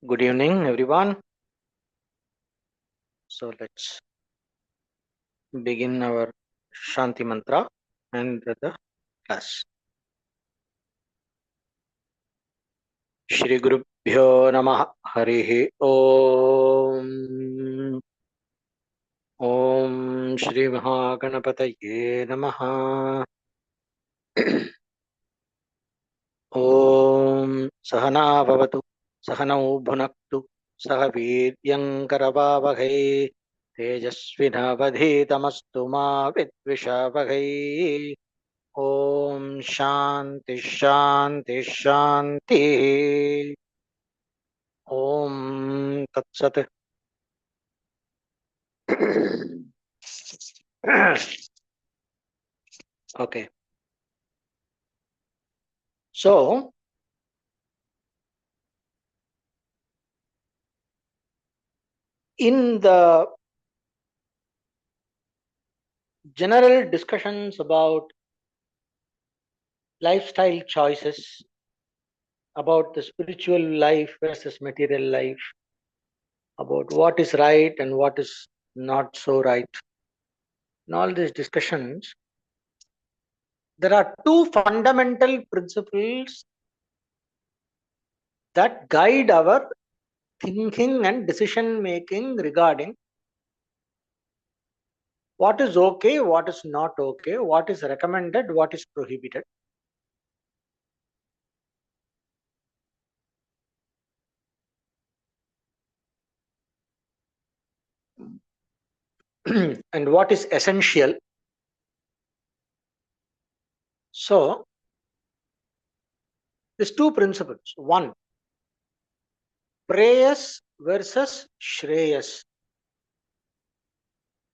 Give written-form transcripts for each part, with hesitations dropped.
Good evening, everyone. So let's begin our Shanti Mantra and the class. Shri Gurubhyo Namah Harihi Om. Om Shri Mahaganapataye Namaha. Om Sahana Bhavatu Sahanau Bhunaktu Sahavidyangkaravavahai Tejasvinavadhitamastu ma vidvishavahai. Om Shanti Shanti Shanti. Om Tat Sat. Okay. So, in the general discussions about lifestyle choices, about the spiritual life versus material life, about what is right and what is not so right, in all these discussions, there are two fundamental principles that guide our thinking and decision making regarding what is okay, what is not okay, what is recommended, what is prohibited. And what is essential. So, these two principles. One, preyas versus shreyas.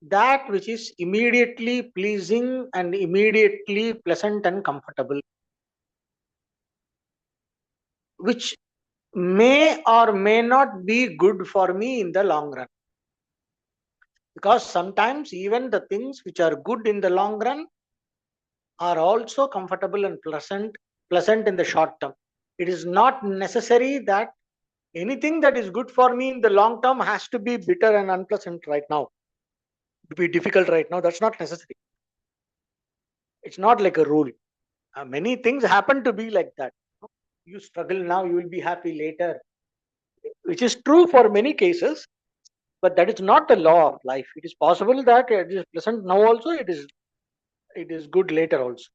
That which is immediately pleasing and immediately pleasant and comfortable, which may or may not be good for me in the long run. Because sometimes even the things which are good in the long run are also comfortable and pleasant in the short term. It is not necessary that anything that is good for me in the long term has to be bitter and unpleasant right now, to be difficult right now. That's not necessary. It's not like a rule. Many things happen to be like that. You struggle now, you will be happy later, which is true for many cases, but that is not the law of life. It is possible that it is pleasant now also, it is good later also.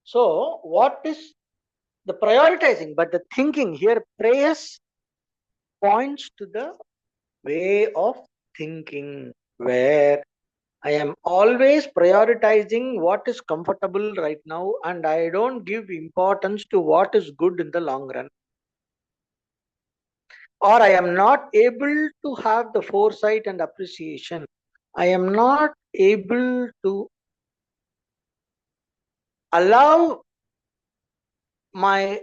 So what is the prioritizing? But the thinking here, prayers points to the way of thinking, where I am always prioritizing what is comfortable right now, and I don't give importance to what is good in the long run. Or I am not able to have the foresight and appreciation. I am not able to allow my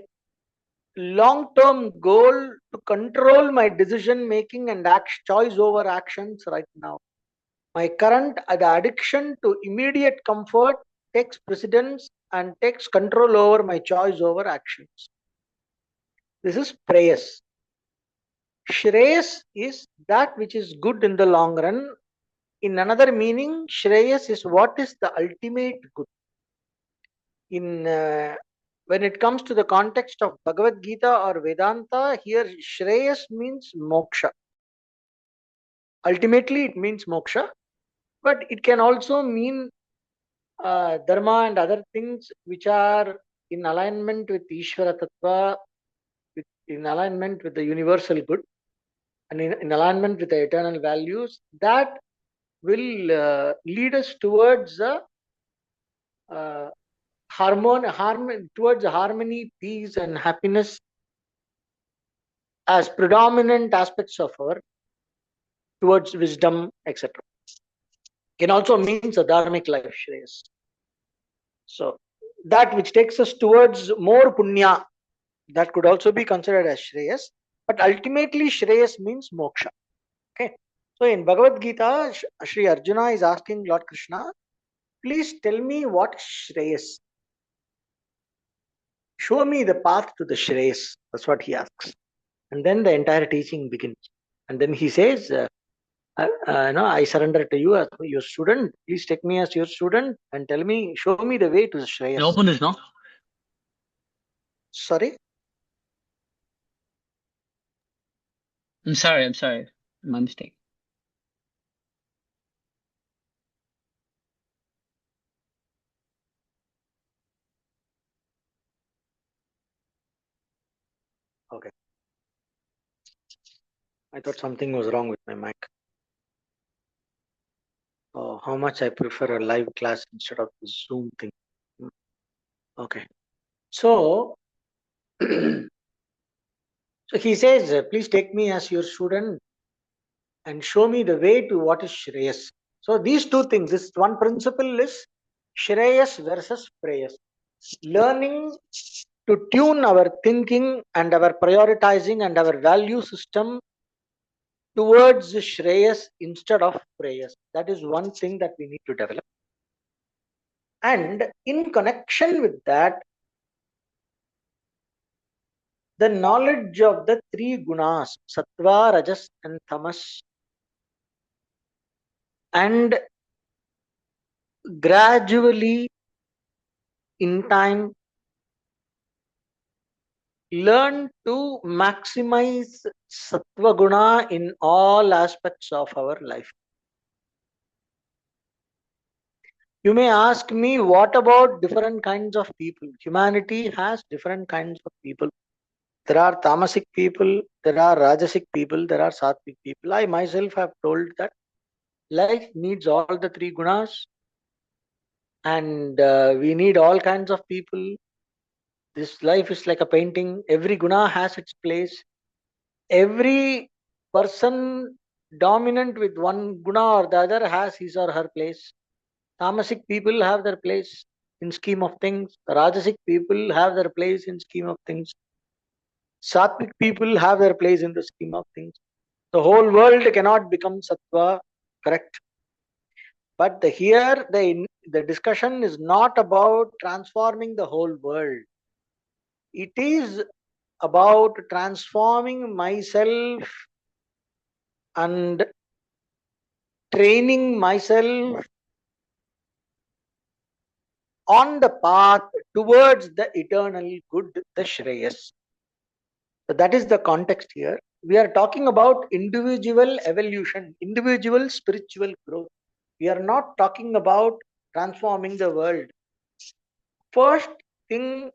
long-term goal to control my decision making and choice over actions right now. My current the addiction to immediate comfort takes precedence and takes control over my choice over actions. This is preyas. Shreyas is that which is good in the long run. In another meaning, Shreyas is what is the ultimate good. In when it comes to the context of Bhagavad Gita or Vedanta, here Shreyas means moksha. Ultimately, it means moksha, but it can also mean dharma and other things which are in alignment with Ishvara Tattva, in alignment with the universal good, and in alignment with the eternal values that will lead us towards towards harmony, peace, and happiness as predominant aspects of our towards wisdom, etc. Can also means a dharmic life, Shreyas. So that which takes us towards more punya, that could also be considered as Shreyas, but ultimately Shreyas means moksha. Okay. So in Bhagavad Gita, Sri Arjuna is asking Lord Krishna, please tell me what Shreyas. show me the path to the Shreyas. That's what he asks. And then the entire teaching begins. And then he says, I surrender to you as your student. Please take me as your student and tell me, show me the way to the Shreyas. Open this, no? Sorry? I'm sorry. My mistake. Okay. I thought something was wrong with my mic. Oh, how much I prefer a live class instead of the Zoom thing. Okay. So, so he says, please take me as your student and show me the way to what is Shreyas. So these two things, this one principle is Shreyas versus Preyas. Learning to tune our thinking and our prioritizing and our value system towards Shreyas instead of Preyas. That is one thing that we need to develop. And in connection with that, the knowledge of the three gunas, sattva, rajas, and tamas, and gradually in time learn to maximize sattva guna in all aspects of our life. You may ask me, what about different kinds of people? Humanity has different kinds of people. There are tamasic people, there are rajasic people, there are sattvic people. I myself have told that life needs all the three gunas, and we need all kinds of people. This life is like a painting. Every guna has its place. Every person dominant with one guna or the other has his or her place. Tamasic people have their place in scheme of things. Rajasic people have their place in scheme of things. Sattvic people have their place in the scheme of things. The whole world cannot become sattva, correct? But the discussion is not about transforming the whole world. It is about transforming myself and training myself on the path towards the eternal good, the Shreyas. So that is the context here. We are talking about individual evolution, individual spiritual growth. We are not talking about transforming the world. First thing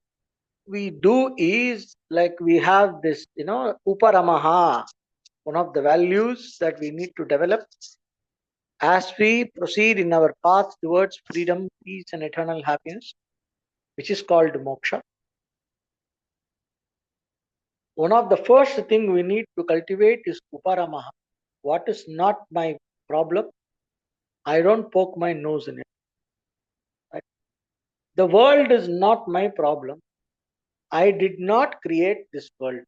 we do is like we have this, Uparamaha, one of the values that we need to develop as we proceed in our path towards freedom, peace, and eternal happiness, which is called moksha. One of the first thing we need to cultivate is uparamaha. What is not my problem, I don't poke my nose in it. Right? The world is not my problem. I did not create this world.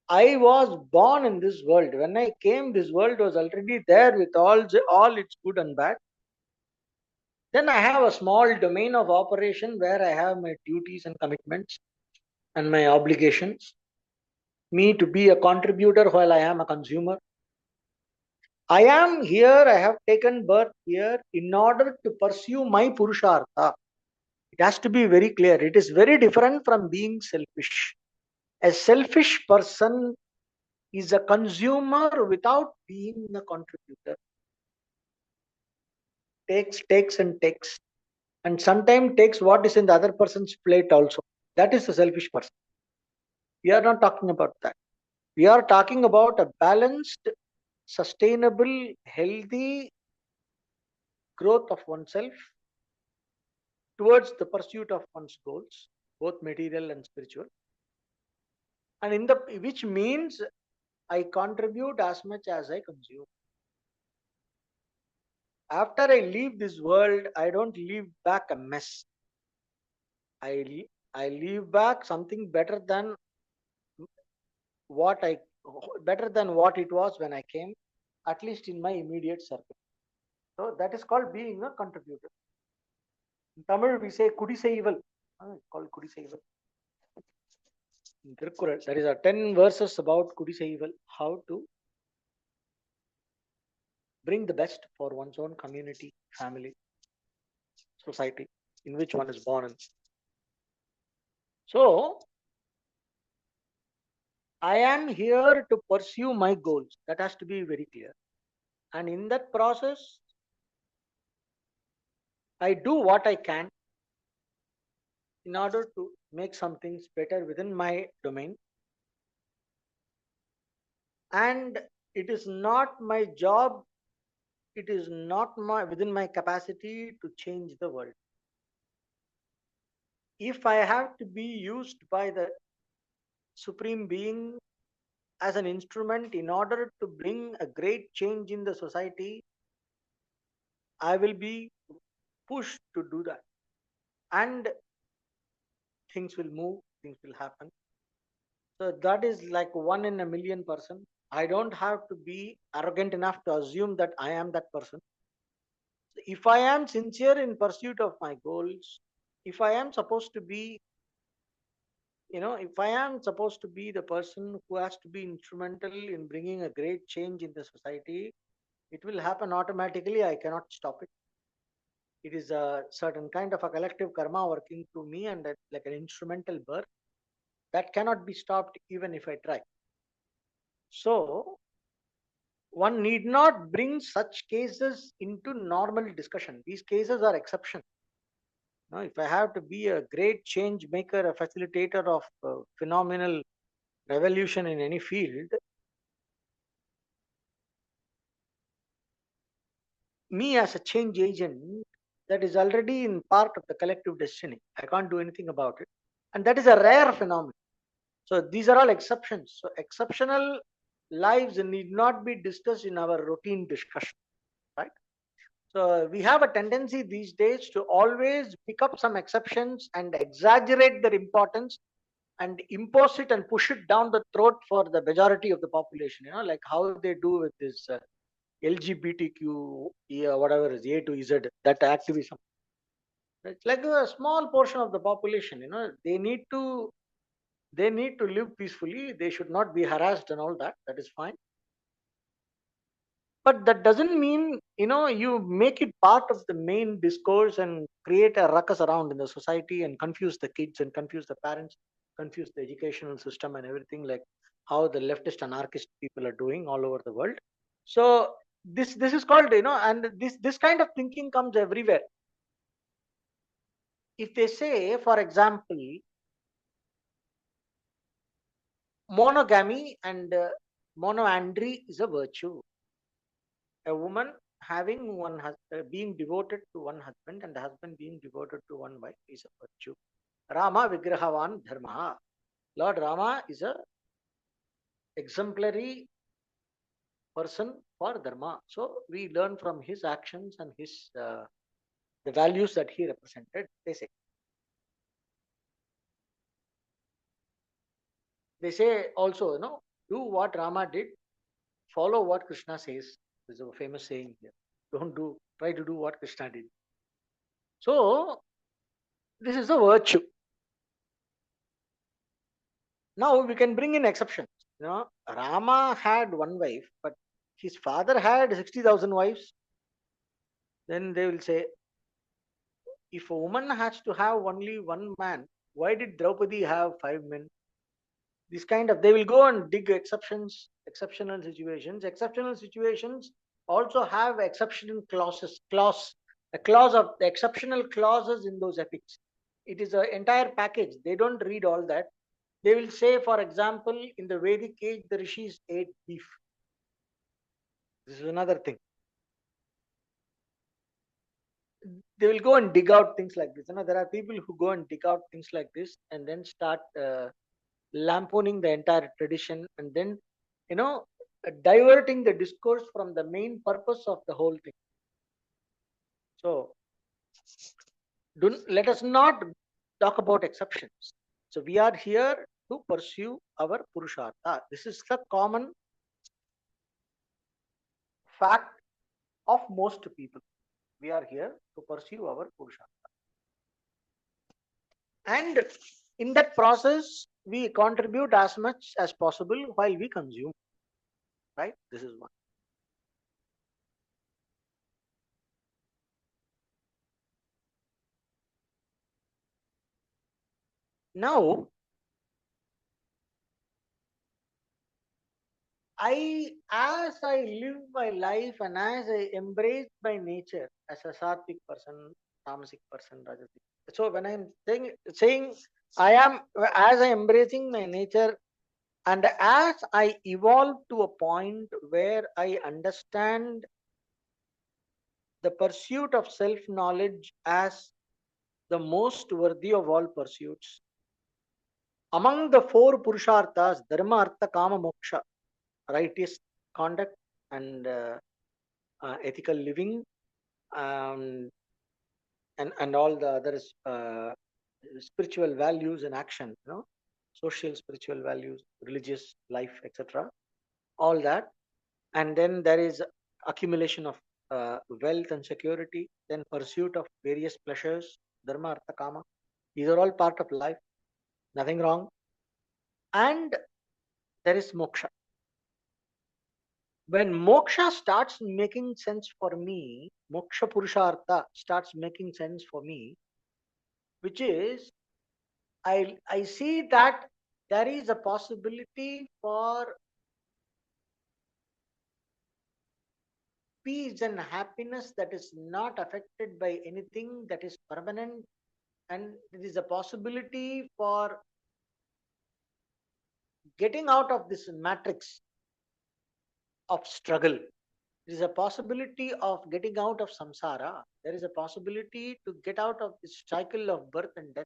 I was born in this world. When I came, this world was already there with all its good and bad. Then I have a small domain of operation where I have my duties and commitments and my obligations. Me to be a contributor while I am a consumer. I am here, I have taken birth here in order to pursue my Purushartha. It has to be very clear. It is very different from being selfish. A selfish person is a consumer without being a contributor. Takes, and takes. And sometimes takes what is in the other person's plate also. That is a selfish person. We are not talking about that. We are talking about a balanced, sustainable, healthy growth of oneself towards the pursuit of one's goals, both material and spiritual. And which means I contribute as much as I consume. After I leave this world, I don't leave back a mess. I leave back something what I better than what it was when I came, at least in my immediate circle. So that is called being a contributor. In Tamil, we say Kudiseival. It's called Kudiseival. Tirukkural, there is a 10 verses about Kudisaival, how to bring the best for one's own community, family, society in which one is born in. So, I am here to pursue my goals. That has to be very clear. And in that process, I do what I can in order to make some things better within my domain. And it is not my job, it is not my within my capacity to change the world. If I have to be used by the Supreme Being as an instrument in order to bring a great change in the society, I will be pushed to do that. And things will move, things will happen. So that is like 1 in a million person. I don't have to be arrogant enough to assume that I am that person. So if I am sincere in pursuit of my goals, if I am supposed to be, if I am supposed to be the person who has to be instrumental in bringing a great change in the society, it will happen automatically. I cannot stop it. It is a certain kind of a collective karma working through me, and like an instrumental birth that cannot be stopped even if I try. So one need not bring such cases into normal discussion. These cases are exception. Now, if I have to be a great change maker, a facilitator of phenomenal revolution in any field, me as a change agent, that is already in part of the collective destiny. I can't do anything about it. And that is a rare phenomenon. So these are all exceptions. So exceptional lives need not be discussed in our routine discussion, right? So we have a tendency these days to always pick up some exceptions and exaggerate their importance and impose it and push it down the throat for the majority of the population, like how they do with this LGBTQ, yeah, whatever is A to Z, that activism. It's like a small portion of the population, they need to live peacefully. They should not be harassed and all that. That is fine. But that doesn't mean, you make it part of the main discourse and create a ruckus around in the society and confuse the kids and confuse the parents, confuse the educational system and everything, like how the leftist anarchist people are doing all over the world. So this is called, and this kind of thinking comes everywhere. If they say, for example, monogamy and monoandry is a virtue. A woman having being devoted to one husband and the husband being devoted to one wife is a virtue. Rama Vigrahavan Dharma. Lord Rama is a exemplary person for Dharma. So we learn from his actions and his the values that he represented. They say also, do what Rama did, follow what Krishna says. There's a famous saying here. Try to do what Krishna did. So this is a virtue. Now we can bring in exceptions. Rama had one wife, but his father had 60,000 wives. Then they will say, if a woman has to have only one man, why did Draupadi have 5 men? This kind of, they will go and dig exceptions, exceptional situations. Exceptional situations also have exceptional a clause of the exceptional clauses in those epics. It is an entire package. They don't read all that. They will say, for example, in the Vedic age, the rishis ate beef. This is another thing. They will go and dig out things like this. There are people who go and dig out things like this and then start lampooning the entire tradition, and then, diverting the discourse from the main purpose of the whole thing. So, let us not talk about exceptions. So, we are here to pursue our Purushartha. This is the common fact of most people. We are here to pursue our Purushartha. And In that process, we contribute as much as possible while we consume. Right? This is one. Now, as I live my life and as I embrace my nature as a sattvic person, tamasic person, rajasic. So when I'm saying I am, as I embracing my nature, and as I evolve to a point where I understand the pursuit of self knowledge as the most worthy of all pursuits, among the four purusharthas, dharma, artha, kama, moksha, righteous conduct and ethical living, um, and all the other spiritual values in action, social spiritual values, religious life, etc. All that, and then there is accumulation of wealth and security, then pursuit of various pleasures, dharma, artha, kama. These are all part of life, nothing wrong. And there is moksha. When moksha starts making sense for me, moksha purushartha starts making sense for me, which is I see that there is a possibility for peace and happiness that is not affected by anything that is permanent, and it is a possibility for getting out of this matrix of struggle. There is a possibility of getting out of samsara. There is a possibility to get out of this cycle of birth and death.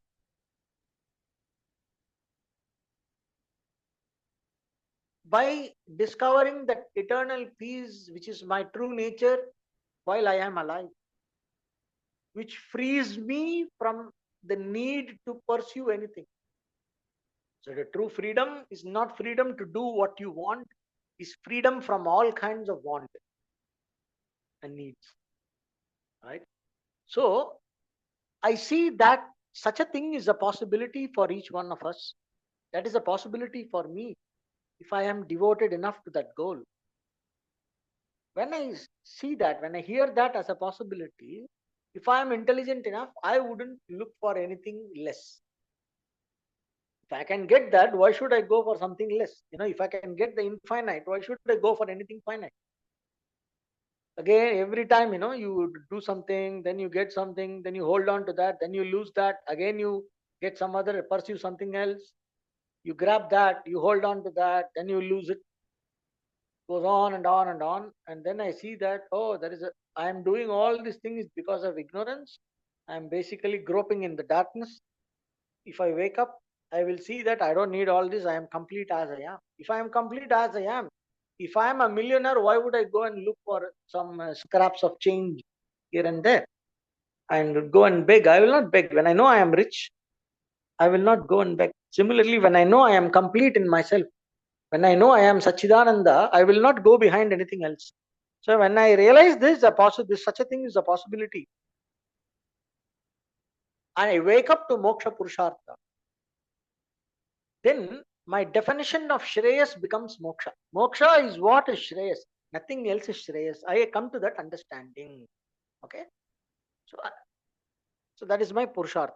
By discovering that eternal peace, which is my true nature while I am alive, which frees me from the need to pursue anything. So the true freedom is not freedom to do what you want, is freedom from all kinds of want and needs. Right? So I see that such a thing is a possibility for each one of us. That is a possibility for me if I am devoted enough to that goal. When I see that, when I hear that as a possibility, if I am intelligent enough, I wouldn't look for anything less. If I can get that, why should I go for something less? If I can get the infinite, why should I go for anything finite? Again, every time, you do something, then you get something, then you hold on to that, then you lose that, again you get some other, pursue something else, you grab that, you hold on to that, then you lose it. Goes on and on and on. And then I see that, oh, I am doing all these things because of ignorance. I am basically groping in the darkness. If I wake up, I will see that I don't need all this. I am complete as I am. If I am complete as I am, if I am a millionaire, why would I go and look for some scraps of change here and there and go and beg? I will not beg. When I know I am rich, I will not go and beg. Similarly, when I know I am complete in myself, when I know I am Sachidananda, I will not go behind anything else. So when I realize this such a thing is a possibility, and I wake up to moksha purushartha, then my definition of Shreyas becomes moksha. Moksha is what is Shreyas. Nothing else is Shreyas. I come to that understanding. Okay. So, so that is my Purushartha.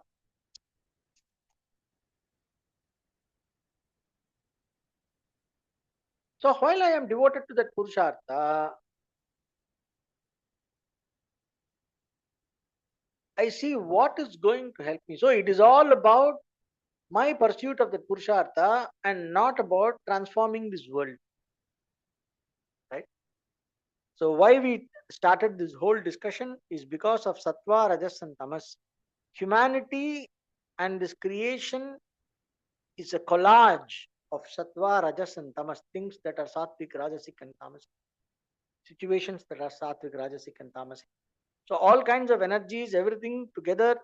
So while I am devoted to that Purushartha, I see what is going to help me. So it is all about my pursuit of the Purushartha and not about transforming this world. Right? So why we started this whole discussion is because of Sattva, Rajas and Tamas. Humanity and this creation is a collage of Sattva, Rajas and Tamas, things that are Sattvic, Rajasic and Tamasic, situations that are Sattvic, Rajasic and Tamasic. So all kinds of energies, everything together,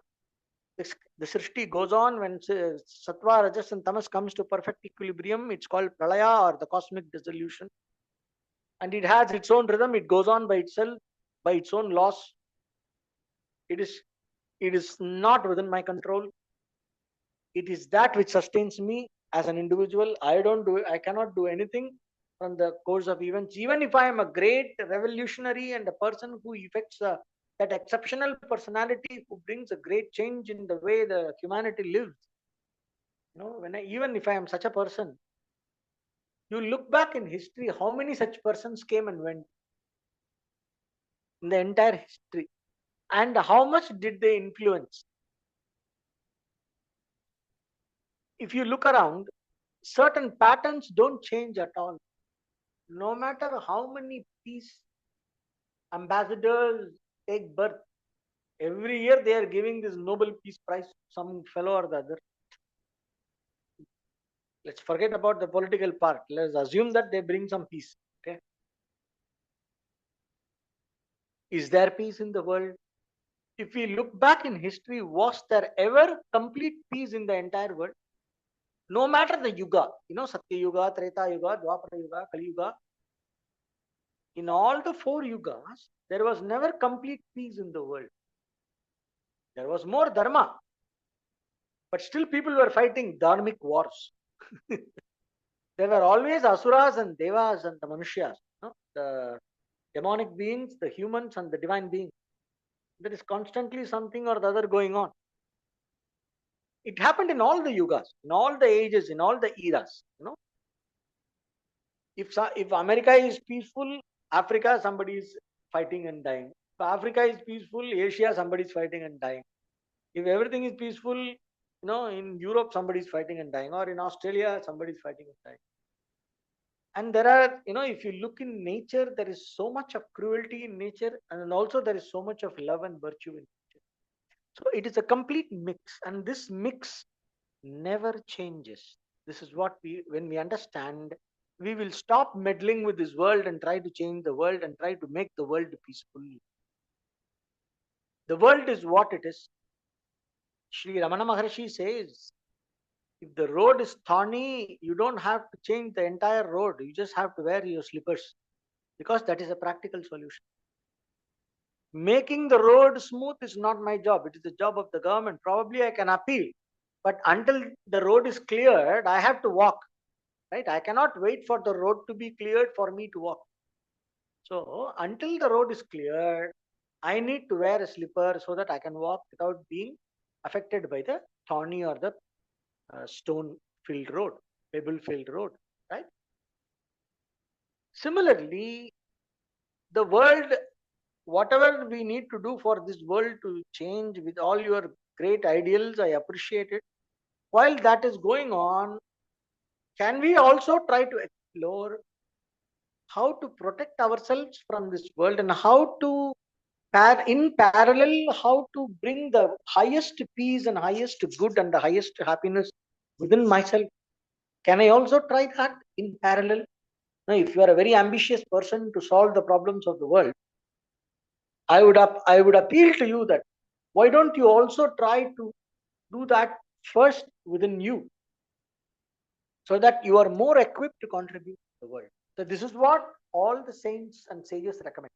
the Srishti goes on. When Sattva, Rajas and Tamas comes to perfect equilibrium, it's called Pralaya or the cosmic dissolution. And it has its own rhythm. It goes on by itself, by its own laws. It is not within my control. It is that which sustains me as an individual. I cannot do anything from the course of events. Even if I am a great revolutionary and a person who effects that exceptional personality who brings a great change in the way the humanity lives. Even if I am such a person, you look back in history, how many such persons came and went in the entire history, and how much did they influence? If you look around, certain patterns don't change at all. No matter how many peace ambassadors take birth, every year they are giving this Nobel Peace Prize to some fellow or the other. Let's forget about the political part. Let's assume that they bring some peace. Okay, is there peace in the world? If we look back in history, was there ever complete peace in the entire world? No matter the yuga, Satya Yuga, Treta Yuga, Dwapara Yuga, Kali Yuga, in all the four yugas, there was never complete peace in the world. There was more dharma, but still people were fighting dharmic wars. There were always asuras and devas and the manushyas, the demonic beings, the humans, and the divine beings. There is constantly something or the other going on. It happened in all the yugas, in all the ages, in all the eras. If America is peaceful, Africa, somebody is fighting and dying. If Africa is peaceful, Asia, somebody is fighting and dying. If everything is peaceful, in Europe, somebody is fighting and dying, or in Australia, somebody is fighting and dying. And there are, if you look in nature, there is so much of cruelty in nature, and also there is so much of love and virtue in nature. So it is a complete mix, and this mix never changes. This is what when we understand, we will stop meddling with this world and try to change the world and try to make the world peaceful. The world is what it is. Sri Ramana Maharshi says, if the road is thorny, you don't have to change the entire road. You just have to wear your slippers, because that is a practical solution. Making the road smooth is not my job. It is the job of the government. Probably I can appeal, but until the road is cleared, I have to walk. Right? I cannot wait for the road to be cleared for me to walk. So until the road is cleared, I need to wear a slipper so that I can walk without being affected by the thorny or the stone-filled road, pebble-filled road. Right? Similarly, the world, whatever we need to do for this world to change, with all your great ideals, I appreciate it. While that is going on, can we also try to explore how to protect ourselves from this world, and how to, in parallel, how to bring the highest peace and highest good and the highest happiness within myself? Can I also try that in parallel? Now, if you are a very ambitious person to solve the problems of the world, I would appeal to you that why don't you also try to do that first within you, so that you are more equipped to contribute to the world. So this is what all the saints and sages recommend.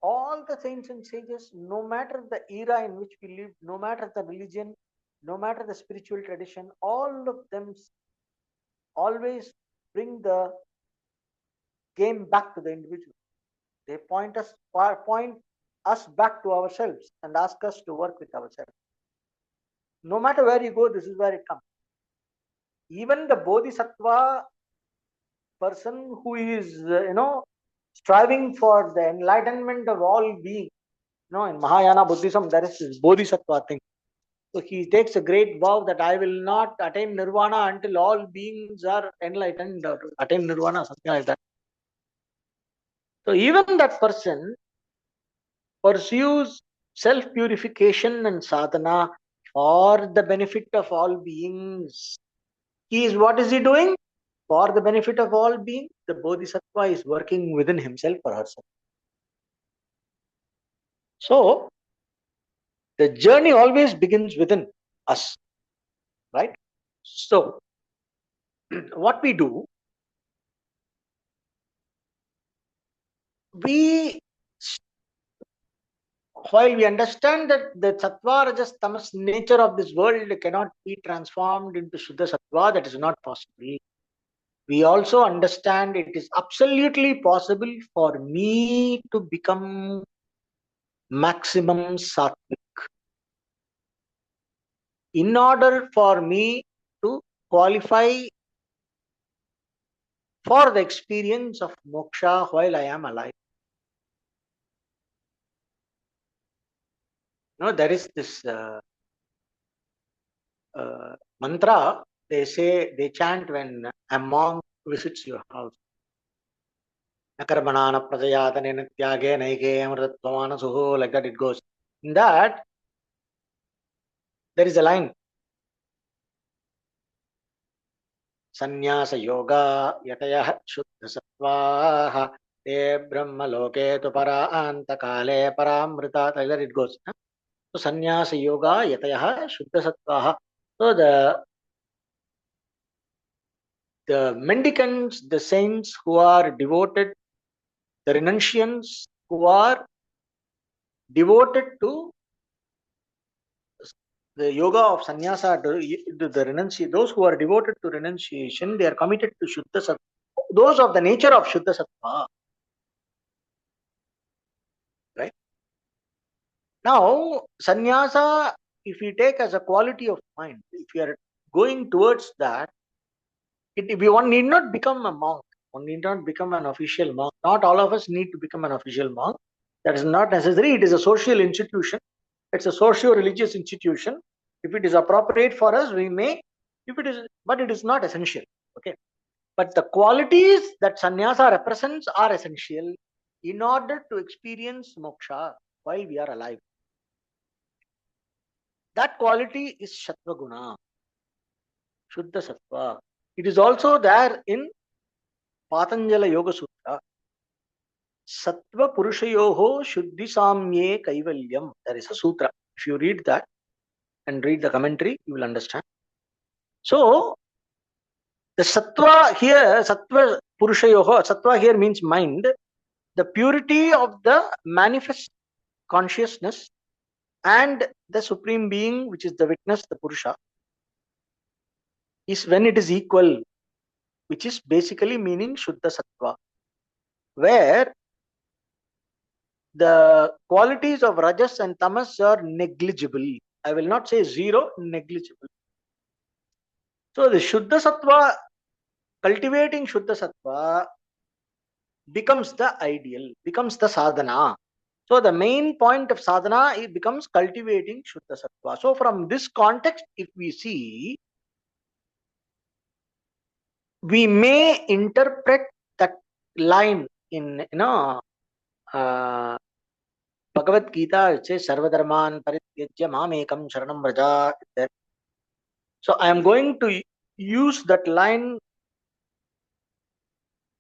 All the saints and sages, no matter the era in which we live, no matter the religion, no matter the spiritual tradition, all of them always bring the game back to the individual. They point us back to ourselves and ask us to work with ourselves. No matter where you go, this is where it comes. Even the bodhisattva person who is, striving for the enlightenment of all beings, in Mahayana Buddhism, there is this bodhisattva thing. So he takes a great vow that I will not attain nirvana until all beings are enlightened, or attain nirvana, something like that. So even that person pursues self-purification and sadhana for the benefit of all beings. What is he doing? For the benefit of all beings, the bodhisattva is working within himself or herself. So the journey always begins within us, right? So what we do, we while we understand that the sattva, rajas, tamas nature of this world cannot be transformed into Shuddha Sattva, that is not possible. We also understand it is absolutely possible for me to become maximum sattvic. In order for me to qualify for the experience of moksha while I am alive. There is this mantra they chant when a monk visits your house. Nakarmanana prajayatane tyage naike amritattvamana suho, like that it goes. In that, there is a line. Sannyasa yoga yatayah shuddha sattvaha te brahma loke tu para anta kale paramrita, like that it goes. So sannyasa yoga yatayah shuddha sattvaha. So the mendicants, the saints who are devoted, the renunciants who are devoted to the yoga of sannyasa, those who are devoted to renunciation, they are committed to Shuddha Sattva. Those of the nature of Shuddha Sattva. Right? Now, sannyasa, if we take as a quality of mind, if we are going towards that, one need not become a monk. One need not become an official monk. Not all of us need to become an official monk. That is not necessary. It is a social institution. It's a socio-religious institution. If it is appropriate for us, we may. But it is not essential. Okay. But the qualities that sannyasa represents are essential in order to experience moksha while we are alive. That quality is Sattva Guna, Shuddha Sattva. It is also there in Patanjala Yoga Sutra. Sattva Purushayoho Shuddhi Samye Kaivalyam. There is a sutra. If you read that and read the commentary, you will understand. So, the Sattva here, Sattva Purushayoho, Sattva here means mind. The purity of the manifest consciousness and the Supreme Being, which is the witness, the Purusha, is when it is equal, which is basically meaning Shuddha Sattva, where the qualities of Rajas and Tamas are negligible. I will not say zero, negligible. So the Shuddha Sattva, cultivating Shuddha Sattva becomes the ideal, becomes the sadhana. So the main point of sadhana, it becomes cultivating Shuddha Sattva. So from this context, if we see, we may interpret that line in Bhagavad Gita. It says Sarvadharman Parityajya Mamekam Sharanam Vraja. So I am going to use that line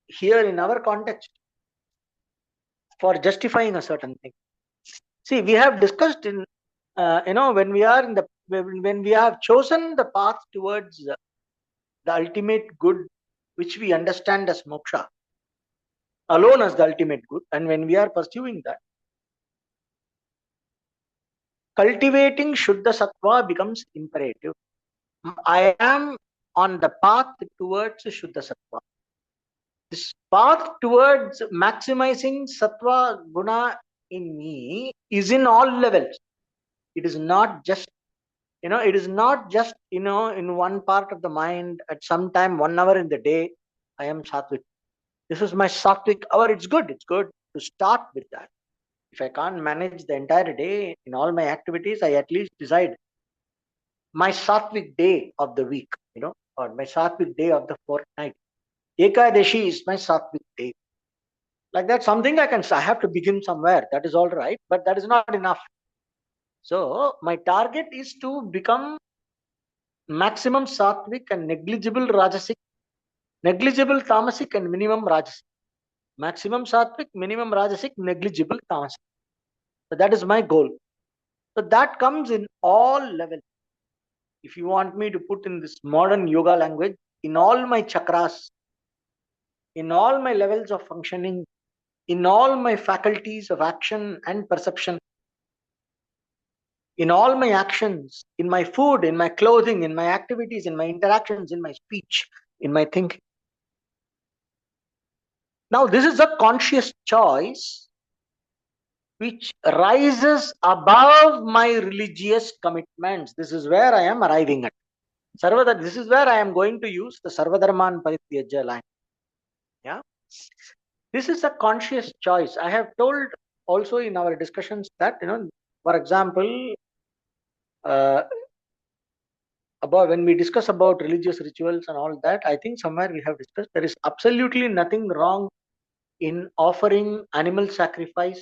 here in our context for justifying a certain thing. See, we have discussed in when we are in the when we have chosen the path towards the ultimate good, which we understand as moksha, alone as the ultimate good, and when we are pursuing that, cultivating Shuddha Sattva becomes imperative. I am on the path towards Shuddha Sattva. This path towards maximizing Sattva Guna in me is in all levels. It is not just, it is not just, in one part of the mind at some time, 1 hour in the day, I am Sattvic. This is my Sattvic hour. It's good. It's good to start with that. If I can't manage the entire day in all my activities, I at least decide my Sattvic day of the week, or my Sattvic day of the fortnight. Ekadashi is my Sattvic day. Like that, something I have to begin somewhere. That is all right, but that is not enough. So my target is to become maximum Sattvic and negligible Rajasic, negligible Tamasic and minimum Rajasic. Maximum Sattvic, minimum Rajasic, negligible Tamasic. So that is my goal. So that comes in all levels. If you want me to put in this modern yoga language, in all my chakras, in all my levels of functioning, in all my faculties of action and perception, in all my actions, in my food, in my clothing, in my activities, in my interactions, in my speech, in my thinking. Now, this is a conscious choice which rises above my religious commitments. This is where I am arriving at. This is where I am going to use the Sarvadharman Parityajya line. Yeah. This is a conscious choice. I have told also in our discussions that, for example, about when we discuss about religious rituals and all that, I think somewhere we have discussed there is absolutely nothing wrong in offering animal sacrifice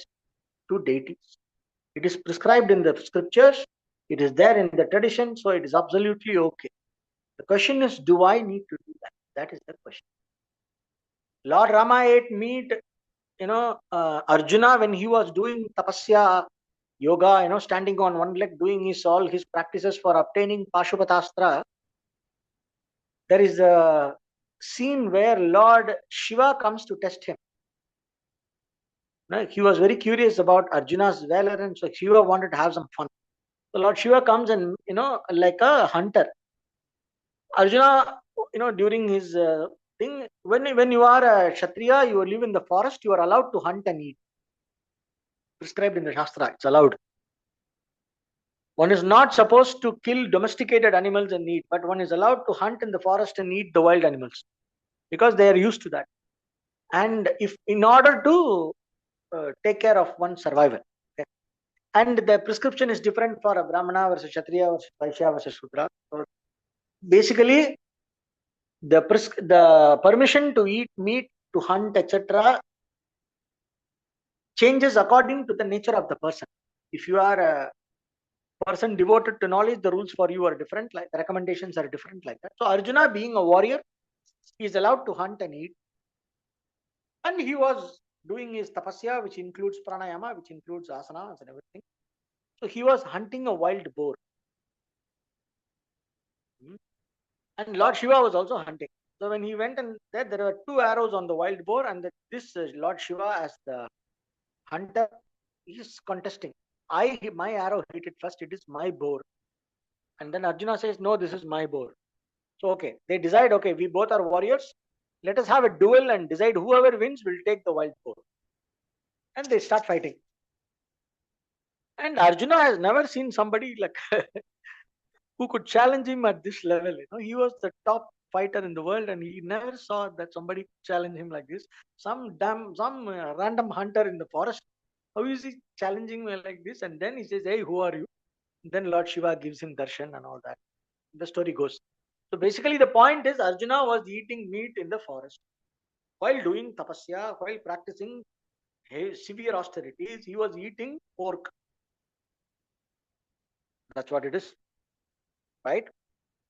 to deities. It is prescribed in the scriptures, it is there in the tradition, so it is absolutely okay. The question is, do I need to do that? That is the question. Lord Rama ate meat, Arjuna, when he was doing tapasya, yoga, standing on one leg, doing all his practices for obtaining Pashupatastra, there is a scene where Lord Shiva comes to test him. He was very curious about Arjuna's valor, and so Shiva wanted to have some fun. So Lord Shiva comes and, like a hunter. Arjuna, during his thing, when you are a Kshatriya, you live in the forest, you are allowed to hunt and eat. Prescribed in the Shastra, it's allowed. One is not supposed to kill domesticated animals and eat, but one is allowed to hunt in the forest and eat the wild animals because they are used to that. And if in order to take care of one's survival. Okay? And the prescription is different for a Brahmana versus Kshatriya versus Vaishya versus Shudra. So basically, the permission to eat meat, to hunt, etc., changes according to the nature of the person. If you are a person devoted to knowledge, the rules for you are different, like the recommendations are different like that. So Arjuna, being a warrior, he is allowed to hunt and eat. And he was doing his tapasya, which includes pranayama, which includes asanas and everything. So he was hunting a wild boar. And Lord Shiva was also hunting. So when he went and there were 2 arrows on the wild boar, and this Lord Shiva, as the hunter, is contesting. My arrow hit it first. It is my boar. And then Arjuna says, no, this is my boar. So okay, they decide, okay, we both are warriors. Let us have a duel and decide whoever wins will take the wild boar. And they start fighting. And Arjuna has never seen somebody like who could challenge him at this level. He was the top fighter in the world, and he never saw that somebody could challenge him like this. Some random hunter in the forest. How is he challenging me like this? And then he says, "Hey, who are you?" And then Lord Shiva gives him darshan and all that. The story goes. So basically, the point is Arjuna was eating meat in the forest while doing tapasya, while practicing severe austerities. He was eating pork. That's what it is, right?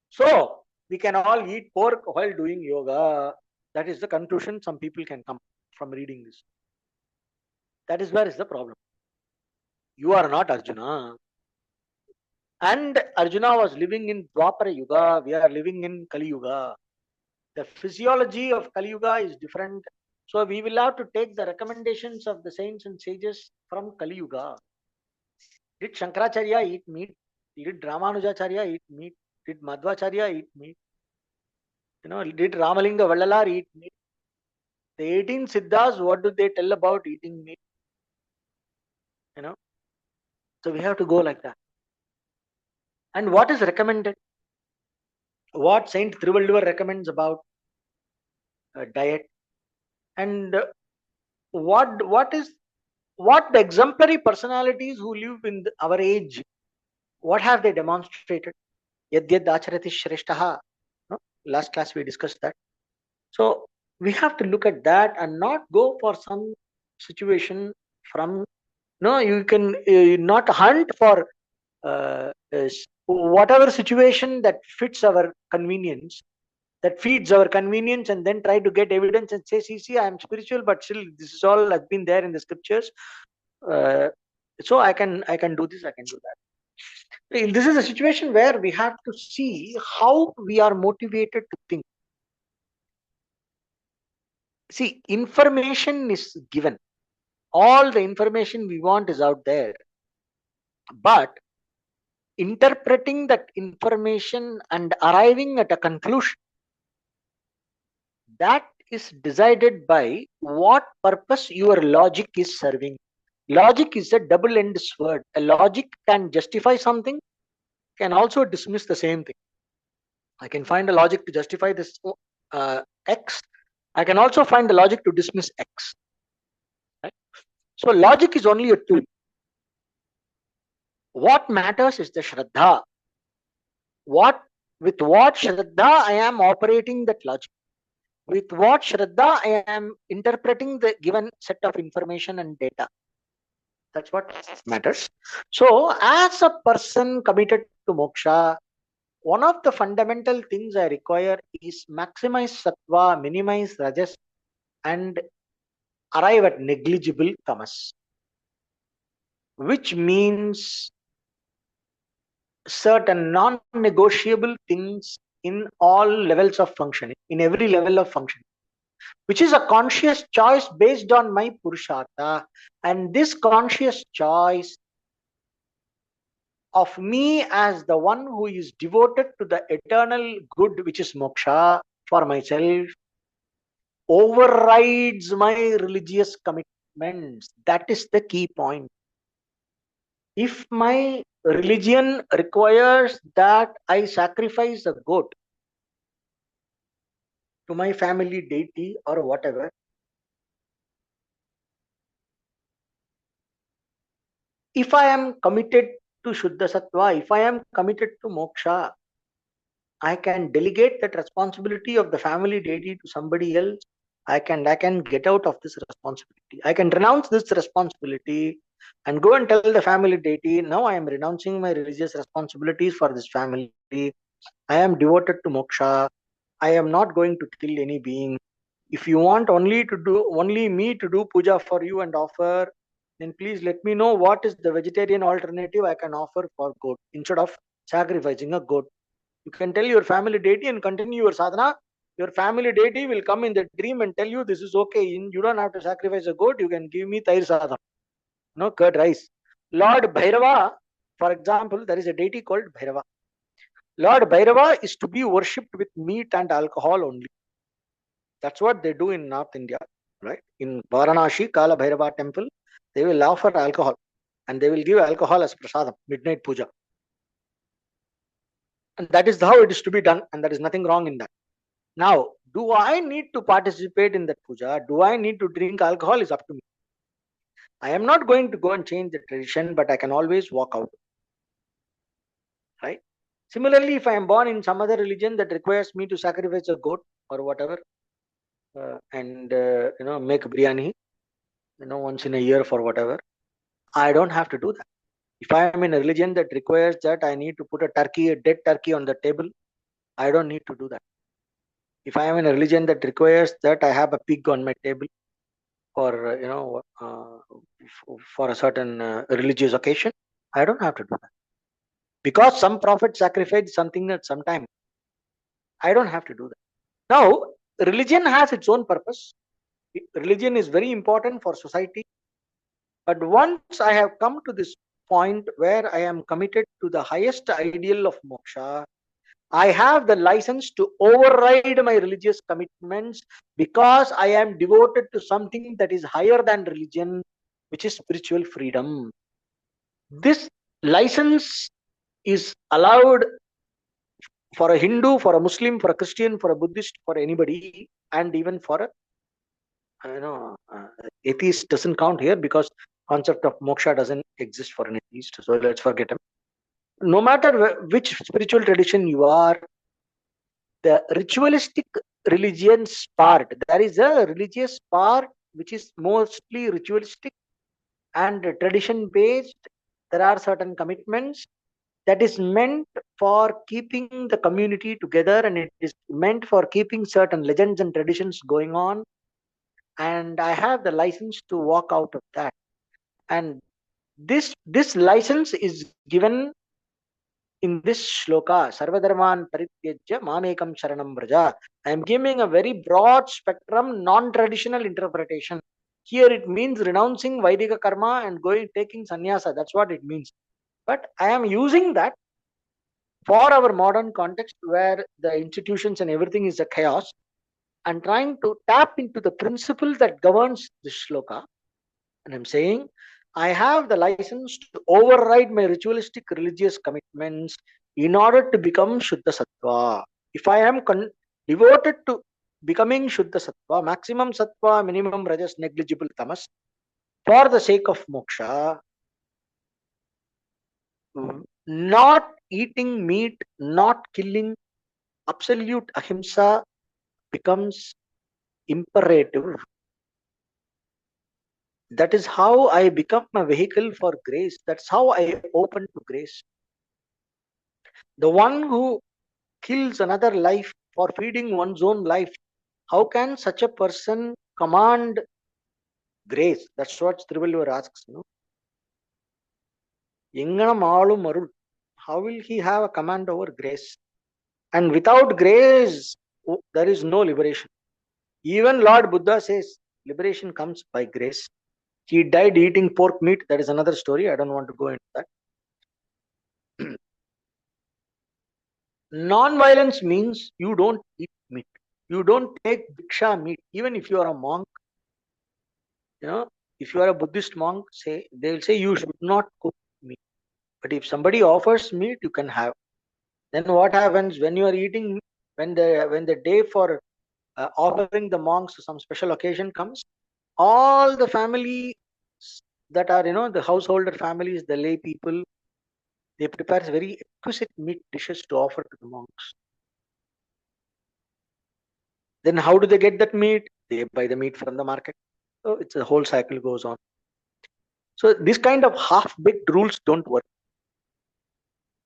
So we can all eat pork while doing yoga. That is the conclusion some people can come from reading this. That is where is the problem. You are not Arjuna. And Arjuna was living in Dwapara Yuga. We are living in Kali Yuga. The physiology of Kali Yuga is different. So we will have to take the recommendations of the saints and sages from Kali Yuga. Did Shankaracharya eat meat? Did Ramanujacharya eat meat? Did Madhvacharya eat meat? Did Ramalinga Vallalar eat meat? The 18 Siddhas, what do they tell about eating meat? So we have to go like that. And what is recommended? What Saint Thiruvalluvar recommends about diet? And what the exemplary personalities who live in our age, what have they demonstrated? Yad yad acharati shreshtaha. Last class we discussed that. So we have to look at that and not go for some situation from, you can not hunt for whatever situation that fits our convenience, that feeds our convenience, and then try to get evidence and say, see, I am spiritual, but still this is all has been there in the scriptures. So I can do this, I can do that. This is a situation where we have to see how we are motivated to think. See, information is given. All the information we want is out there. But interpreting that information and arriving at a conclusion, that is decided by what purpose your logic is serving. Logic is a double-edged sword. A logic can justify something, can also dismiss the same thing. I can find a logic to justify this X. I can also find the logic to dismiss X. Right? So logic is only a tool. What matters is the Shraddha. With what Shraddha I am operating that logic. With what Shraddha I am interpreting the given set of information and data. That's what matters. So as a person committed to moksha, one of the fundamental things I require is maximize sattva, minimize rajas, and arrive at negligible tamas, which means certain non-negotiable things in all levels of functioning, in every level of functioning, which is a conscious choice based on my purushartha. And this conscious choice of me as the one who is devoted to the eternal good, which is moksha for myself, overrides my religious commitments. That is the key point. If my religion requires that I sacrifice a goat to my family deity or whatever, if I am committed to Shuddha Sattva, if I am committed to moksha, I can delegate that responsibility of the family deity to somebody else. I can get out of this responsibility. I can renounce this responsibility and go and tell the family deity, now I am renouncing my religious responsibilities for this family. I am devoted to moksha. I am not going to kill any being. If you want only me to do puja for you and offer, then please let me know what is the vegetarian alternative I can offer for goat instead of sacrificing a goat. You can tell your family deity and continue your sadhana. Your family deity will come in the dream and tell you this is okay. You don't have to sacrifice a goat. You can give me tair sadhana, no curd rice. Lord Bhairava, for example, there is a deity called Bhairava. Lord Bhairava is to be worshipped with meat and alcohol only. That's what they do in North India, right? In Varanasi, Kala Bhairava temple, they will offer alcohol and they will give alcohol as prasadam, midnight puja. And that is how it is to be done, and there is nothing wrong in that. Now, do I need to participate in that puja? Do I need to drink alcohol? Is up to me. I am not going to go and change the tradition, but I can always walk out. Right? Similarly, if I am born in some other religion that requires me to sacrifice a goat or whatever, and make biryani, once in a year for whatever, I don't have to do that. If I am in a religion that requires that I need to put a dead turkey on the table, I don't need to do that. If I am in a religion that requires that I have a pig on my table for for a certain religious occasion, I don't have to do that. Because some prophet sacrificed something at some time, I don't have to do that. Now, religion has its own purpose. Religion is very important for society. But once I have come to this point where I am committed to the highest ideal of moksha, I have the license to override my religious commitments because I am devoted to something that is higher than religion, which is spiritual freedom. This license is allowed for a Hindu, for a Muslim, for a Christian, for a Buddhist, for anybody, and even for a atheist doesn't count here because concept of moksha doesn't exist for an atheist. So let's forget him. No matter which spiritual tradition you are, the ritualistic religions part, there is a religious part which is mostly ritualistic and tradition based. There are certain commitments that is meant for keeping the community together, and it is meant for keeping certain legends and traditions going on, and I have the license to walk out of that. And this license is given in this shloka, Sarvadharman Parityajya Mamekam Sharanam Braja. I am giving a very broad spectrum, non-traditional interpretation. Here it means renouncing Vaidika karma and taking sannyasa. That's what it means. But I am using that for our modern context where the institutions and everything is a chaos, and trying to tap into the principle that governs this shloka. And I'm saying, I have the license to override my ritualistic religious commitments in order to become Shuddha Sattva. If I am devoted to becoming Shuddha Sattva, maximum Sattva, minimum Rajas, negligible Tamas, for the sake of moksha, not eating meat, not killing, absolute ahimsa becomes imperative. That is how I become a vehicle for grace. That's how I open to grace. The one who kills another life for feeding one's own life, how can such a person command grace? That's what Thiruvalluvar asks. Yenganam aalum arul. How will he have a command over grace? And without grace, there is no liberation. Even Lord Buddha says liberation comes by grace. He died eating pork meat. That is another story. I don't want to go into that. Non-violence means you don't eat meat. You don't take bhiksha meat. Even if you are a monk, if you are a Buddhist monk, they will say you should not cook meat. But if somebody offers meat, you can have. Then what happens when you are eating? When the day for offering the monks to some special occasion comes, all the families that are the householder families, the lay people, they prepare very exquisite meat dishes to offer to the monks. Then how do they get that meat? They buy the meat from the market. So it's the whole cycle goes on. So this kind of half-baked rules don't work.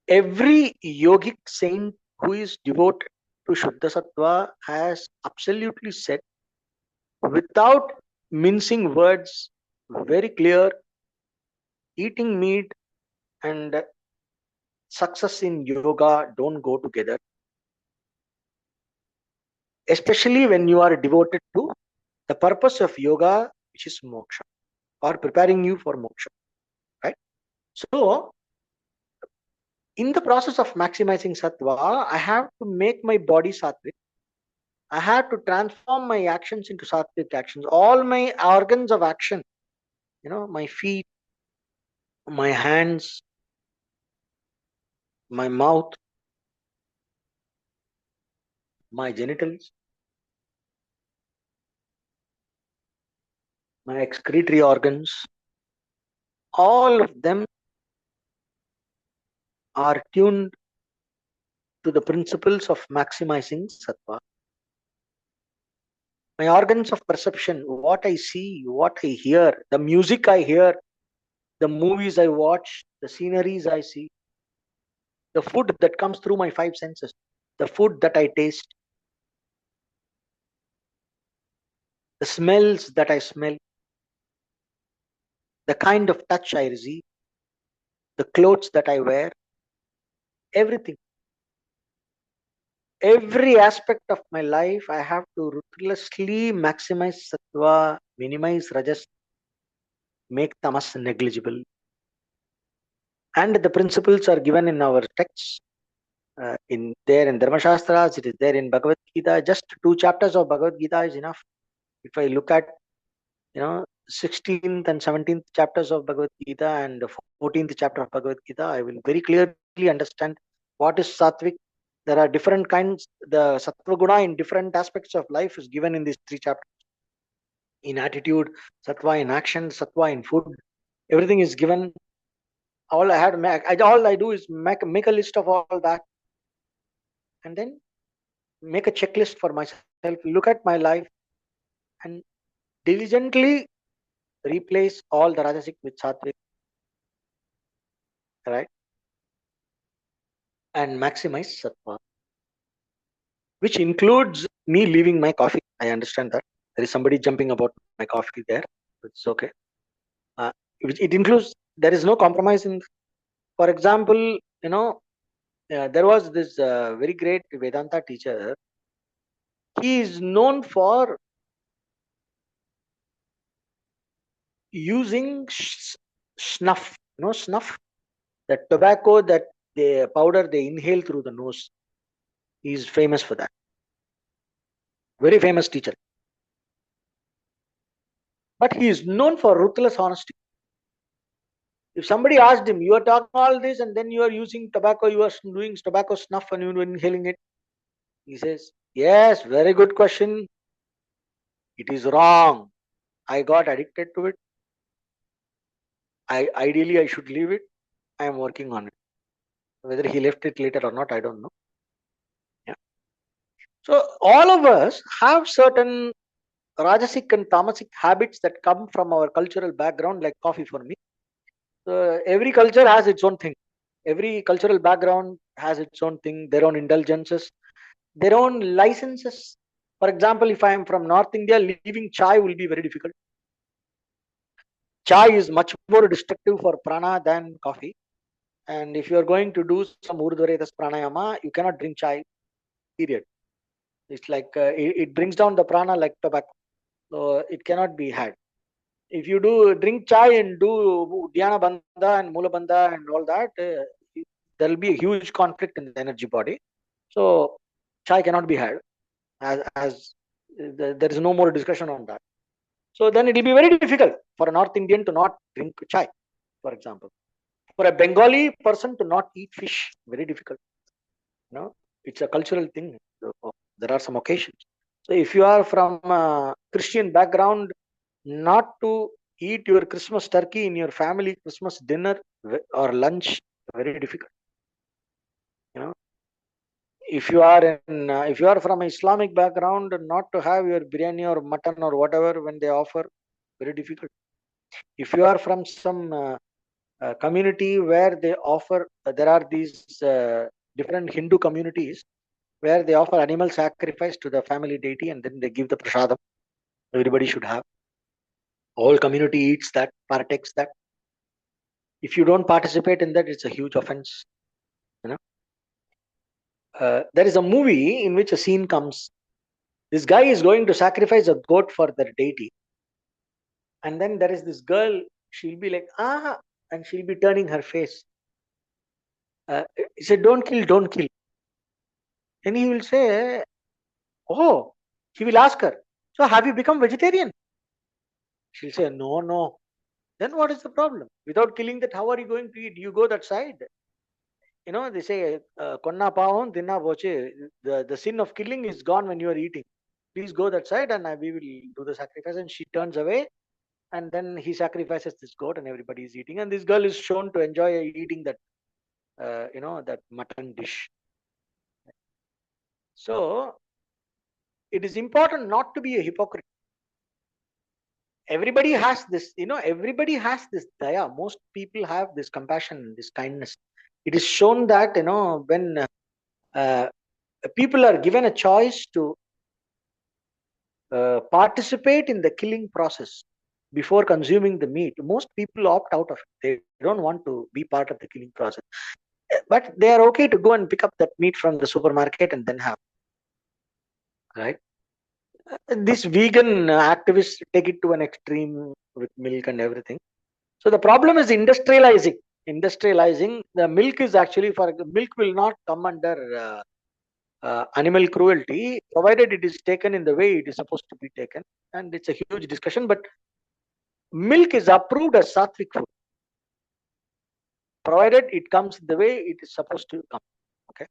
Every yogic saint who is devoted to Shuddha Sattva has absolutely said, without mincing words, very clear, eating meat and success in yoga don't go together. Especially when you are devoted to the purpose of yoga, which is moksha, or preparing you for moksha. Right? So, in the process of maximizing sattva, I have to make my body sattvic. I have to transform my actions into sattvic actions. All my organs of action, my feet, my hands, my mouth, my genitals, my excretory organs, all of them are tuned to the principles of maximizing sattva. My organs of perception, what I see, what I hear, the music I hear, the movies I watch, the sceneries I see, the food that comes through my five senses, the food that I taste, the smells that I smell, the kind of touch I receive, the clothes that I wear, everything. Every aspect of my life, I have to ruthlessly maximize sattva, minimize rajas, make tamas negligible. And the principles are given in our texts, in Dharma Shastras, it is there in Bhagavad Gita. Just 2 chapters of Bhagavad Gita is enough. If I look at 16th and 17th chapters of Bhagavad Gita and the 14th chapter of Bhagavad Gita, I will very clearly understand what is sattvic. There are different kinds. The sattva guna in different aspects of life is given in these 3 chapters. In attitude, sattva in action, sattva in food, everything is given. All I do is make a list of all that, and then make a checklist for myself. Look at my life and diligently replace all the rajasic with sattvic, right? And maximize sattva, which includes me leaving my coffee. I understand that there is somebody jumping about my coffee there. It's okay. It includes, there is no compromise in. For example, there was this very great Vedanta teacher. He is known for using snuff. Snuff, that tobacco that The powder they inhale through the nose. He is famous for that. Very famous teacher. But he is known for ruthless honesty. If somebody asked him, you are talking all this and then you are using tobacco, you are doing tobacco snuff and you are inhaling it. He says, yes, very good question. It is wrong. I got addicted to it. Ideally I should leave it. I am working on it. Whether he left it later or not, I don't know. Yeah. So all of us have certain Rajasic and Tamasic habits that come from our cultural background, like coffee for me. So every culture has its own thing. Every cultural background has its own thing, their own indulgences, their own licenses. For example, if I am from North India, leaving chai will be very difficult. Chai is much more destructive for prana than coffee. And if you are going to do some Urdhvaretas pranayama, you cannot drink chai, period. It's like it brings down the prana like tobacco. So it cannot be had. If you do drink chai and do dhyana bandha and mula bandha and all that, there will be a huge conflict in the energy body. So chai cannot be had, as there is no more discussion on that. So then it will be very difficult for a North Indian to not drink chai, for example. For a Bengali person to not eat fish, very difficult. It's a cultural thing. So there are some occasions. So if you are from a Christian background, not to eat your Christmas turkey in your family Christmas dinner or lunch, very difficult. You know, if you are from an Islamic background, not to have your biryani or mutton or whatever when they offer, very difficult. If you are from some community where they offer, there are these different Hindu communities where they offer animal sacrifice to the family deity and then they give the prasadam. Everybody should have. Whole community eats that, partakes that. If you don't participate in that, it's a huge offense. You know, there is a movie in which a scene comes. This guy is going to sacrifice a goat for their deity, and then there is this girl. She'll be like, ah, and she'll be turning her face. He said, "Don't kill, don't kill." And he will say, "Oh." He will ask her, "So have you become vegetarian?" She'll say, "No, no." Then what is the problem? Without killing that, how are you going to eat? You go that side. They say, "Konna paon dinna boche." The sin of killing is gone when you are eating. Please go that side and we will do the sacrifice. And she turns away and then he sacrifices this goat and everybody is eating. And this girl is shown to enjoy eating that, that mutton dish. So it is important not to be a hypocrite. Everybody has this, everybody has this daya. Most people have this compassion, this kindness. It is shown that, when people are given a choice to participate in the killing process before consuming the meat, most people opt out of it. They don't want to be part of the killing process. But they are okay to go and pick up that meat from the supermarket and then have, right? These vegan activists take it to an extreme with milk and everything. So the problem is industrializing. Industrializing the milk is actually for milk will not come under animal cruelty, provided it is taken in the way it is supposed to be taken. And it's a huge discussion. But milk is approved as sattvic food, provided it comes the way it is supposed to come. Okay.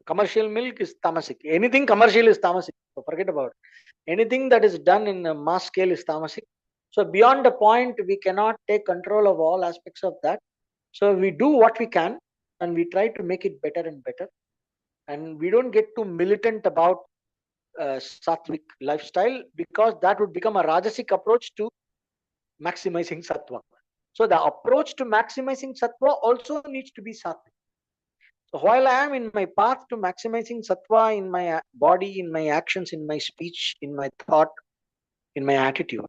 Commercial milk is tamasic. Anything commercial is tamasic. So forget about it. Anything that is done in a mass scale is tamasic. So beyond the point, we cannot take control of all aspects of that. So we do what we can and we try to make it better and better. And we don't get too militant about sattvic lifestyle, because that would become a rajasic approach to maximizing sattva. So the approach to maximizing sattva also needs to be sattvic. So while I am in my path to maximizing sattva in my body, in my actions, in my speech, in my thought, in my attitude,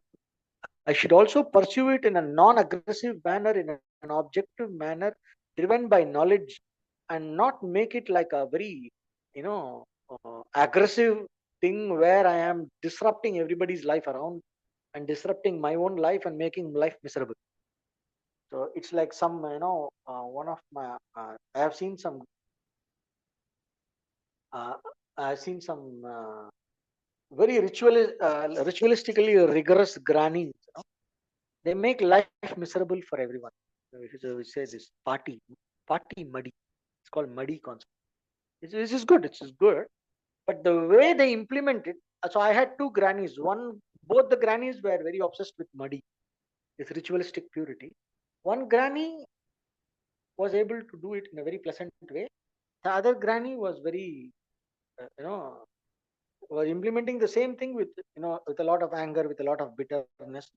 I should also pursue it in a non-aggressive manner, in an objective manner, driven by knowledge, and not make it like a very, aggressive thing where I am disrupting everybody's life around and disrupting my own life and making life miserable. So it's like some, one of my, I have seen some, very ritualistically rigorous grannies. They make life miserable for everyone. So we say this party muddy. It's called muddy concept. This is good. It's good. But the way they implement it, so I had two grannies. Both the grannies were very obsessed with muddy, this ritualistic purity. One granny was able to do it in a very pleasant way. The other granny was very, uh, you know, was implementing the same thing with, with a lot of anger, with a lot of bitterness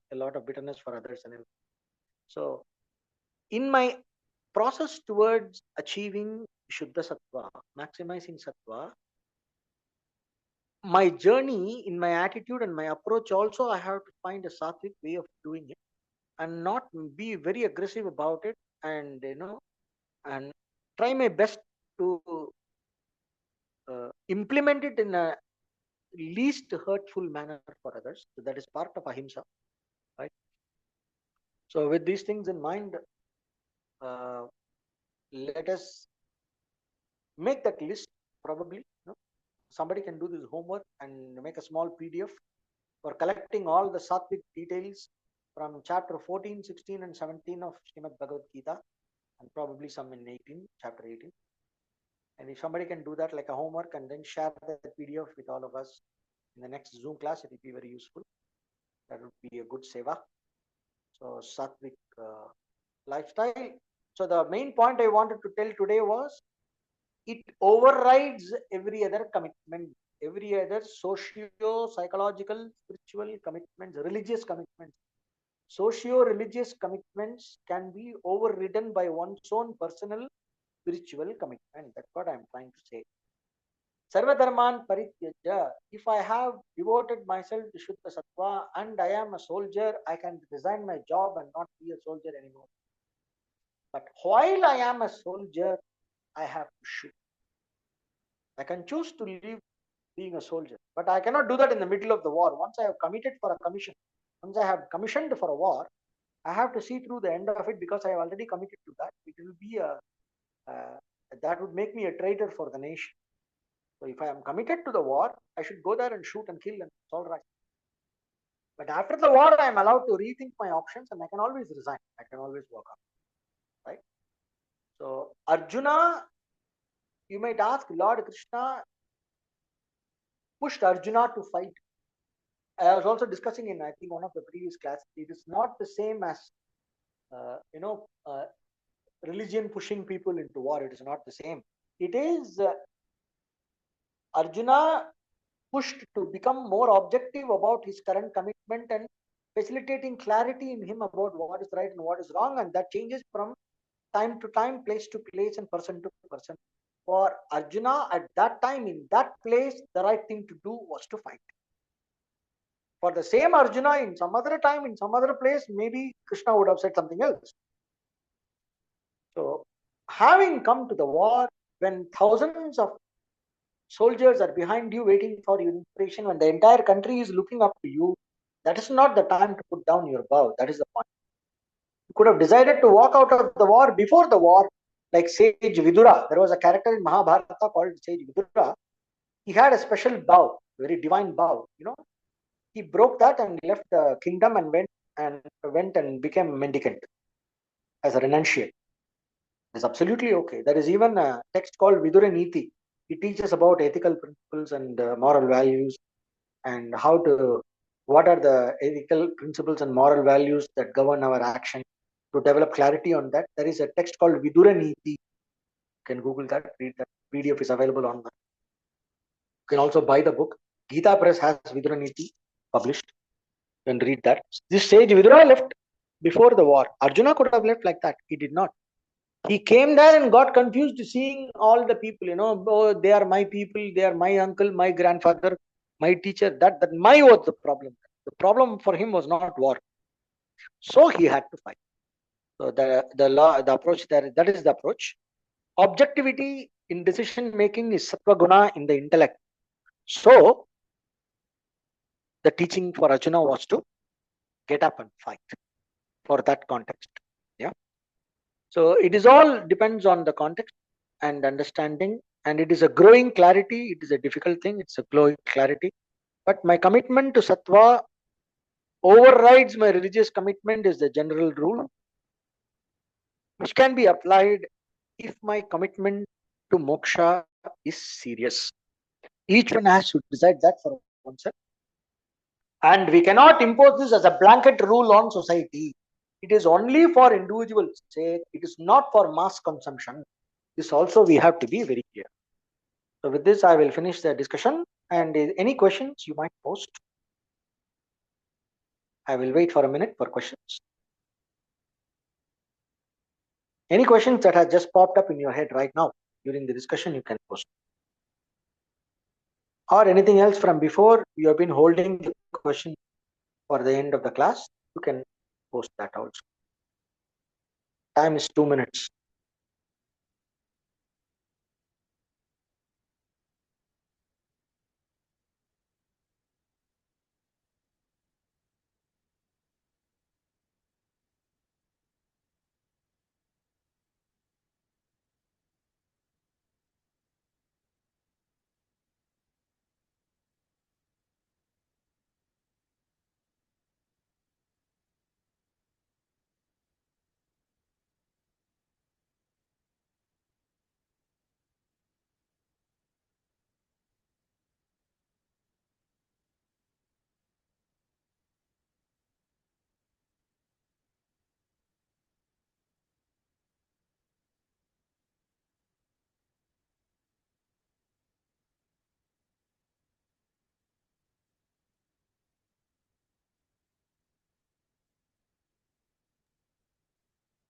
for others and everything. So in my process towards achieving Shuddha Sattva, maximizing Sattva, my journey in my attitude and my approach also, I have to find a sattvic way of doing it and not be very aggressive about it, and and try my best to implement it in a least hurtful manner for others. So that is part of ahimsa, right? So with these things in mind, uh, let us make that list. Probably, somebody can do this homework and make a small PDF for collecting all the sattvic details from chapter 14, 16, and 17 of Srimad Bhagavad Gita, and probably some in 18, chapter 18. And if somebody can do that like a homework and then share that PDF with all of us in the next Zoom class, it will be very useful. That would be a good seva. So sattvic lifestyle. So the main point I wanted to tell today was, it overrides every other commitment, every other socio-psychological, spiritual commitments, religious commitments. Socio-religious commitments can be overridden by one's own personal spiritual commitment. That's what I'm trying to say. Sarvadharman parityaja. If I have devoted myself to Shuddha Sattva and I am a soldier, I can resign my job and not be a soldier anymore. But while I am a soldier, I have to shoot. I can choose to leave being a soldier, but I cannot do that in the middle of the war. Once I have committed for a commission, once I have commissioned for a war, I have to see through the end of it, because I have already committed to that. It will be uh, that would make me a traitor for the nation. So if I am committed to the war, I should go there and shoot and kill, and it's all right. But after the war, I am allowed to rethink my options, and I can always resign. I can always walk out. Right? So Arjuna, you might ask, Lord Krishna pushed Arjuna to fight. I was also discussing in, I think, one of the previous classes. It is not the same as religion pushing people into war. It is not the same. It is Arjuna pushed to become more objective about his current commitment and facilitating clarity in him about what is right and what is wrong, and that changes from time to time, place to place, and person to person. For Arjuna, at that time, in that place, the right thing to do was to fight. For the same Arjuna, in some other time, in some other place, maybe Krishna would have said something else. So, having come to the war, when thousands of soldiers are behind you waiting for your inspiration, when the entire country is looking up to you, that is not the time to put down your bow. That is the point. You could have decided to walk out of the war before the war, like sage Vidura. There was a character in Mahabharata called sage Vidura. He had a special bow, very divine bow. He broke that and left the kingdom and went and became a mendicant as a renunciate. It's absolutely okay. There is even a text called Vidura Niti. It teaches about ethical principles and moral values, and what are the ethical principles and moral values that govern our action. To develop clarity on that, there is a text called Vidura Niti. You can Google that, read that. PDF is available online. You can also buy the book. Gita Press has Vidura Niti published. You can read that. This sage Vidura left before the war. Arjuna could have left like that. He did not. He came there and got confused seeing all the people, oh, they are my people, they are my uncle, my grandfather, my teacher. That my was the problem. The problem for him was not war. So he had to fight. So the approach there, that is the approach. Objectivity in decision making is sattva guna in the intellect. So the teaching for Arjuna was to get up and fight for that context. Yeah. So it is all depends on the context and understanding, and it is a growing clarity. It is a difficult thing. It's a growing clarity. But my commitment to sattva overrides my religious commitment is the general rule, which can be applied if my commitment to moksha is serious. Each one has to decide that for oneself. And we cannot impose this as a blanket rule on society. It is only for individuals' sake. It is not for mass consumption. This also we have to be very clear. So with this, I will finish the discussion. And any questions you might post, I will wait for a minute for questions. Any questions that have just popped up in your head right now during the discussion, you can post. Or anything else from before you have been holding the question for the end of the class, you can post that also. Time is 2 minutes.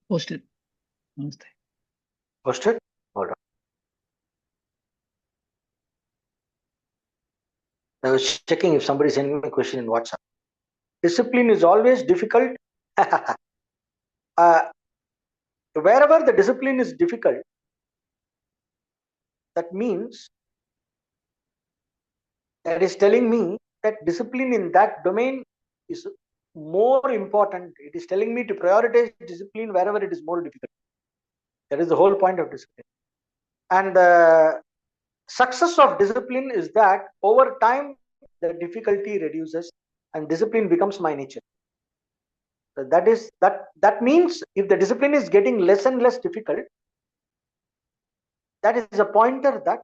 Posted. Namaste. Posted? Hold on. I was checking if somebody sent me a question in WhatsApp. Discipline is always difficult. Wherever the discipline is difficult, that means that is telling me that discipline in that domain is more important. It is telling me to prioritize discipline wherever it is more difficult. That is the whole point of discipline. And the success of discipline is that over time the difficulty reduces and discipline becomes my nature. So that means if the discipline is getting less and less difficult, that is a pointer that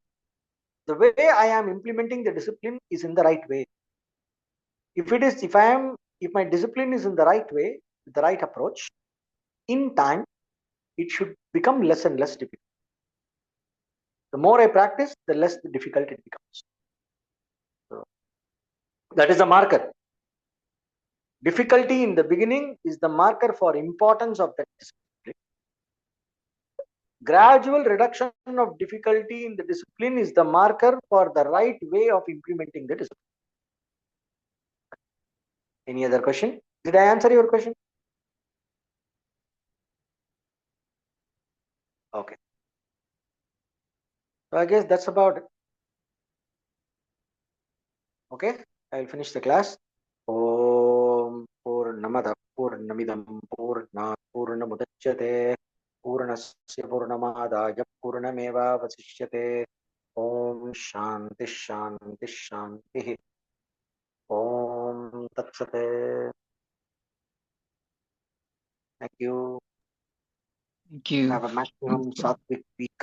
the way I am implementing the discipline is in the right way. If my discipline is in the right way, with the right approach, in time it should become less and less difficult. The more I practice, the less difficult it becomes. So that is the marker. Difficulty in the beginning is the marker for importance of that discipline. Gradual reduction of difficulty in the discipline is the marker for the right way of implementing the discipline. Any other question? Did I answer your question? Okay. So I guess that's about it. Okay. I will finish the class. Om Purnamada Purnamidam Purnat Purnamudachyate Purnasya Purnamadaya Purnameva Vasishyate. Om Shanti Shanti Shanti. Om Tat Sat. Thank you. Thank you. Have a maximum Sattvic week.